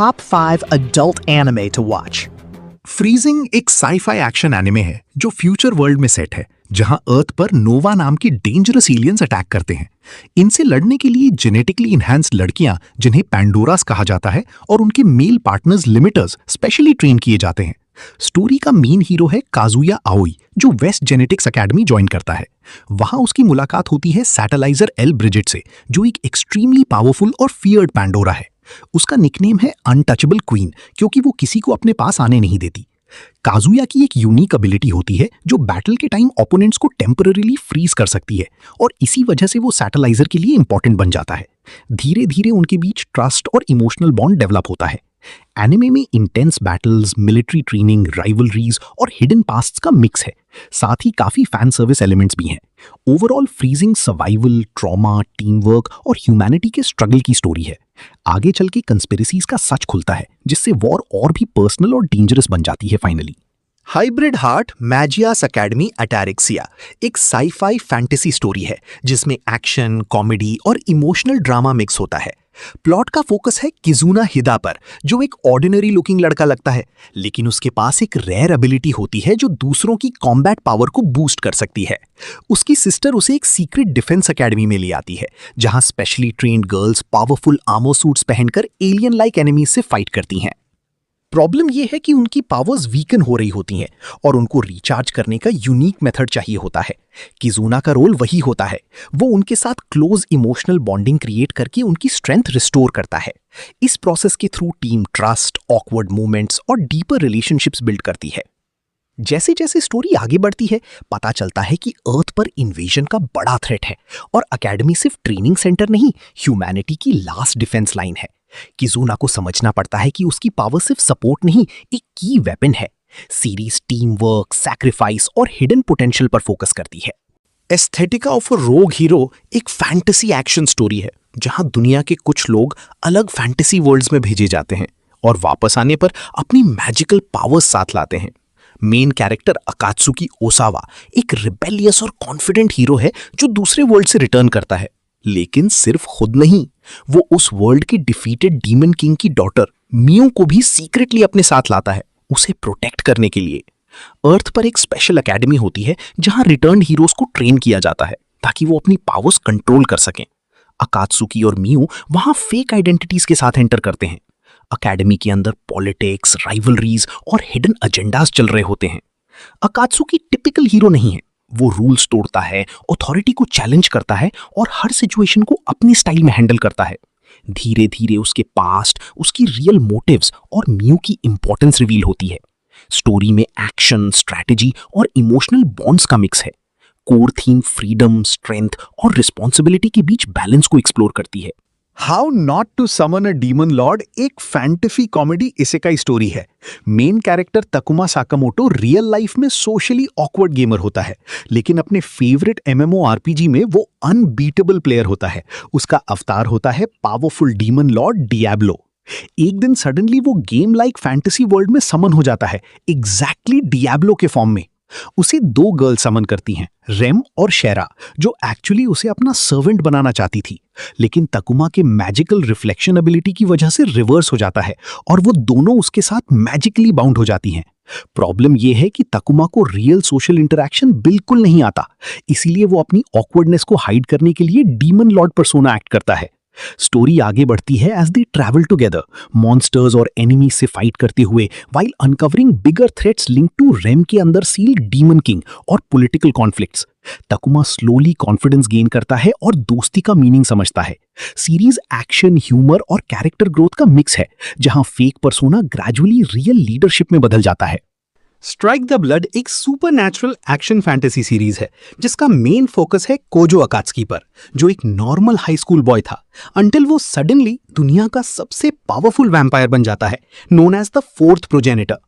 top 5 adult anime to watch. Freezing एक sci fi action anime है जो फ्यूचर वर्ल्ड में सेट है, जहां अर्थ पर नोवा नाम की डेंजरस एलियंस अटैक करते हैं। इनसे लड़ने के लिए जेनेटिकली इनहैंस्ड लड़कियां, जिन्हें पैंडोरास कहा जाता है, और उनके male partners limiters specially train किए जाते हैं। स्टोरी का मेन हीरो है काजुया आओई, जो वेस्ट जेनेटिक्स एकेडमी ज्वाइन करता है। वहां उसकी मुलाकात होती है सैटेलाइजर एल ब्रिजिट से, जो एक एक्सट्रीमली पावरफुल और फियर्ड पैंडोरा है। उसका निकनेम है अनटचेबल क्वीन, क्योंकि वो किसी को अपने पास आने नहीं देती। काजुया की एक यूनिक एबिलिटी होती है जो बैटल के टाइम ओपोनेंट्स को टेम्पररीली फ्रीज कर सकती है, और इसी वजह से वो सैटेलाइजर के लिए इंपॉर्टेंट बन जाता है। धीरे धीरे उनके बीच ट्रस्ट और इमोशनल बॉन्ड डेवलप होता है। एनिमे में intense battles, military training, rivalries और हिडन पास्ट्स का मिक्स है। साथ ही काफी फैन सर्विस एलिमेंट्स भी हैं। Overall freezing survival, trauma, team work और ह्यूमैनिटी के स्ट्रगल की स्टोरी है। आगे चल के कंस्पिरेसीज का सच खुलता है, जिससे वॉर और भी पर्सनल और डेंजरस बन जाती है फाइनली। हाइब्रिड हार्ट मैजियास एकेडमी अटैरिक्सिया एक साईफाई फैंटेसी स्टोरी है, जिसमें एक्शन, कॉमेडी और इमोशनल ड्रामा मिक्स होता है। प्लॉट का फोकस है किजुना हिदा पर, जो एक ऑर्डिनरी लुकिंग लड़का लगता है, लेकिन उसके पास एक रेयर एबिलिटी होती है जो दूसरों की कॉम्बैट पावर को बूस्ट कर सकती है। उसकी सिस्टर उसे एक सीक्रेट डिफेंस एकेडमी में ले आती है, जहां specially trained girls powerful armour suits पहनकर एलियन लाइक एनिमीज से फाइट करती हैं। प्रॉब्लम यह है कि उनकी पावर्स वीकन हो रही होती हैं और उनको रिचार्ज करने का यूनिक मेथड चाहिए होता है। किजुना का रोल वही होता है। वो उनके साथ क्लोज इमोशनल बॉन्डिंग क्रिएट करके उनकी स्ट्रेंथ रिस्टोर करता है। इस प्रोसेस के through team trust, awkward movements और डीपर रिलेशनशिप्स बिल्ड करती है। जैसे जैसे स्टोरी आगे बढ़ती है, पता चलता है कि अर्थ पर इन्वेजन का बड़ा थ्रेट है और एकेडमी सिर्फ ट्रेनिंग सेंटर नहीं, ह्यूमैनिटी की लास्ट डिफेंस लाइन है। किजुना को समझना पड़ता है कि उसकी पावर सिर्फ सपोर्ट नहीं, एक की वेपन है। सीरीज टीम वर्क, सैक्रिफाइस और हिडन पोटेंशियल पर फोकस करती है। एस्थेटिका ऑफ अ रोग हीरो एक फैंटेसी एक्शन स्टोरी है, जहां दुनिया के कुछ लोग अलग फैंटेसी वर्ल्ड्स में भेजे जाते हैं और वापस आने पर अपनी मैजिकल पावर्स साथ लाते हैं। मेन कैरेक्टर अकात्सुकी ओसावा एक रिबेलियस और कॉन्फिडेंट हीरो है, जो दूसरे वर्ल्ड से रिटर्न करता है, लेकिन सिर्फ खुद नहीं, वो उस वर्ल्ड के डिफीटेड डीमन किंग की डॉटर मियो को भी सीक्रेटली अपने साथ लाता है, उसे प्रोटेक्ट करने के लिए। अर्थ पर एक स्पेशल एकेडमी होती है, जहां रिटर्न्ड हीरोज को ट्रेन किया जाता है ताकि वो अपनी पावर्स कंट्रोल कर सकें। अकात्सुकी और मियो वहां फेक आइडेंटिटीज के साथ एंटर करते हैं। एकेडमी के अंदर पॉलिटिक्स, राइवलरीज और हिडन एजेंडास चल रहे होते हैं। अकात्सुकी टिपिकल हीरो नहीं है। वो रूल्स तोड़ता है, अथॉरिटी को चैलेंज करता है और हर सिचुएशन को अपनी स्टाइल में हैंडल करता है। धीरे धीरे उसके पास्ट, उसकी रियल मोटिव्स और मियो की इंपॉर्टेंस रिवील होती है। स्टोरी में एक्शन, स्ट्रैटेजी और इमोशनल बॉन्ड्स का मिक्स है। कोर थीम फ्रीडम, स्ट्रेंथ और रिस्पॉन्सिबिलिटी के बीच बैलेंस को एक्सप्लोर करती है। How not to summon a demon lord एक फैंटेसी कॉमेडी इसेकाई स्टोरी है। Main character Takuma Sakamoto real life में सोशली ऑकवर्ड गेमर होता है, लेकिन अपने फेवरेट MMORPG में वो अनबीटेबल प्लेयर होता है। उसका अवतार होता है पावरफुल डीमन लॉर्ड डियाब्लो। एक दिन सडनली वो गेम लाइक फैंटेसी वर्ल्ड में समन हो जाता है, एग्जैक्टली डियाब्लो के फॉर्म में। उसे 2 गर्ल समन करती हैं, रेम और शेरा, जो एक्चुअली उसे अपना सर्वेंट बनाना चाहती थी, लेकिन तकुमा के मैजिकल रिफ्लेक्शन एबिलिटी की वजह से रिवर्स हो जाता है और वो दोनों उसके साथ मैजिकली बाउंड हो जाती हैं। प्रॉब्लम यह है कि तकुमा को रियल सोशल इंटरैक्शन बिल्कुल नहीं आता, इसीलिए वो अपनी ऑकवर्डनेस को हाइड करने के लिए डीमन लॉर्ड पर्सोना एक्ट करता है। स्टोरी आगे बढ़ती है as they travel together, monsters और एनिमीज से फाइट करते हुए, while uncovering bigger threats linked to Rem के अंदर सील्ड डीमन किंग और political conflicts. Takuma slowly confidence gain करता है और दोस्ती का मीनिंग समझता है। सीरीज एक्शन, ह्यूमर और कैरेक्टर ग्रोथ का मिक्स है, जहां fake persona gradually real leadership में बदल जाता है। स्ट्राइक द ब्लड एक सुपरनैचुरल एक्शन फैंटेसी सीरीज है, जिसका मेन फोकस है कोजो अकात्सुकी पर, जो एक नॉर्मल हाई स्कूल बॉय था, अंटिल वो सडनली दुनिया का सबसे पावरफुल वैम्पायर बन जाता है, known as the 4th progenitor.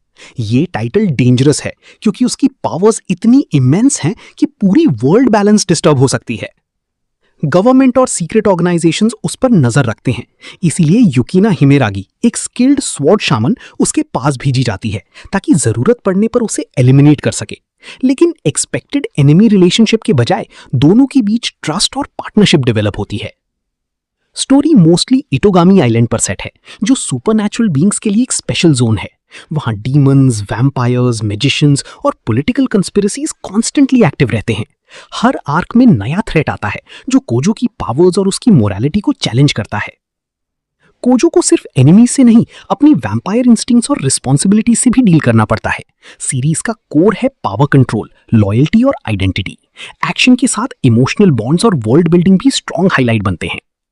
ये टाइटल डेंजरस है क्योंकि उसकी पावर्स इतनी इमेंस हैं कि पूरी वर्ल्ड बैलेंस डिस्टर्ब हो सकती है। गवर्नमेंट और सीक्रेट ऑर्गेनाइजेशंस उस पर नजर रखते हैं, इसीलिए युकिना हिमेरागी, एक स्किल्ड स्वॉर्ड शामन, उसके पास भेजी जाती है ताकि जरूरत पड़ने पर उसे एलिमिनेट कर सके। लेकिन एक्सपेक्टेड एनिमी रिलेशनशिप के बजाय दोनों के बीच ट्रस्ट और पार्टनरशिप डेवलप होती है। स्टोरी मोस्टली इटोगामी आइलैंड पर सेट है, जो सुपरनैचुरल बीइंग्स के लिए एक स्पेशल जोन है। वहां डीमंस, वैम्पायर्स, मैजिशियंस और पॉलिटिकल कंस्पिरेसीज कॉन्स्टेंटली एक्टिव रहते हैं। हर आर्क में नया थ्रेट आता है जो कोजो की पावर्स और उसकी मोरालिटी को चैलेंज करता है। कोजो को सिर्फ एनिमी से नहीं, अपनी वैम्पायर इंस्टिंक्ट्स और रिस्पॉन्सिबिलिटी से भी डील करना पड़ता है। सीरीज का कोर है पावर कंट्रोल, लॉयल्टी और आइडेंटिटी। एक्शन के साथ इमोशनल बॉन्ड्स और वर्ल्ड बिल्डिंग भी स्ट्रॉन्ग हाईलाइट बनते हैं।